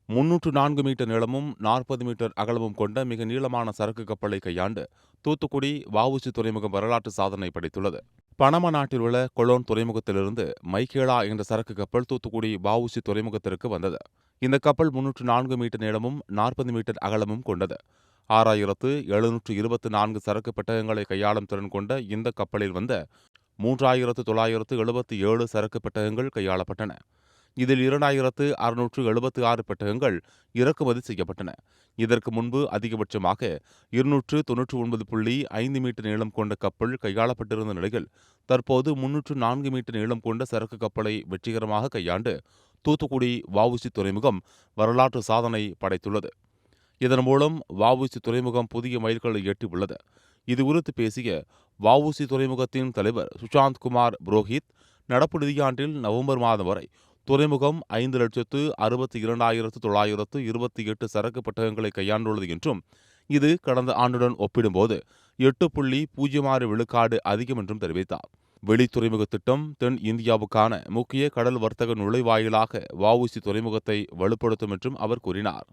304 metre நீளமும் 40 metre அகலமும் கொண்ட மிக நீளமான சரக்கு கப்பலை கையாண்டு தூத்துக்குடி வ.உ.சி. துறைமுகம் வரலாற்று சாதனை படைத்துள்ளது. பனமா நாட்டில் உள்ள கொலோன் துறைமுகத்திலிருந்து மைக்கேலா என்ற சரக்கு கப்பல் தூத்துக்குடி வ.உ.சி. துறைமுகத்திற்கு வந்தது. இந்த கப்பல் 304 மீட்டர் நீளமும் 40 மீட்டர் அகலமும் கொண்டது. 6724 சரக்கு பெட்டகங்களை கையாளும் திறன் கொண்ட இந்த கப்பலில் வந்த 3977 சரக்கு பெட்டகங்கள் கையாளப்பட்டன. இதில் 2676 பெட்டகங்கள் இறக்குமதி செய்யப்பட்டன. இதற்கு முன்பு அதிகபட்சமாக 299.5 மீட்டர் நீளம் கொண்ட கப்பல் கையாளப்பட்டிருந்த நிலையில் தற்போது 304 மீட்டர் நீளம் கொண்ட சரக்கு கப்பலை வெற்றிகரமாக கையாண்டு தூத்துக்குடி வ.உ.சி. துறைமுகம் வரலாற்று சாதனை படைத்துள்ளது. இதன் மூலம் வ.உ.சி. துறைமுகம் புதிய மைல்கல்லை எட்டியுள்ளது. இதுகுறித்து பேசிய வ.உ.சி. துறைமுகத்தின் தலைவர் சுஷாந்த் குமார் புரோஹித், நடப்பு நிதியாண்டில் நவம்பர் மாதம் வரை துறைமுகம் 5,62,928 சரக்கு பெட்டகங்களை கையாண்டுள்ளது என்றும், இது கடந்த ஆண்டுடன் ஒப்பிடும்போது 8.06 விழுக்காடு அதிகம் என்றும் தெரிவித்தார். வெளி துறைமுக திட்டம் தென் இந்தியாவுக்கான முக்கிய கடல் வர்த்தக நுழைவாயிலாக வ.உ.சி. துறைமுகத்தை வலுப்படுத்தும் என்றும் அவர் கூறினார்.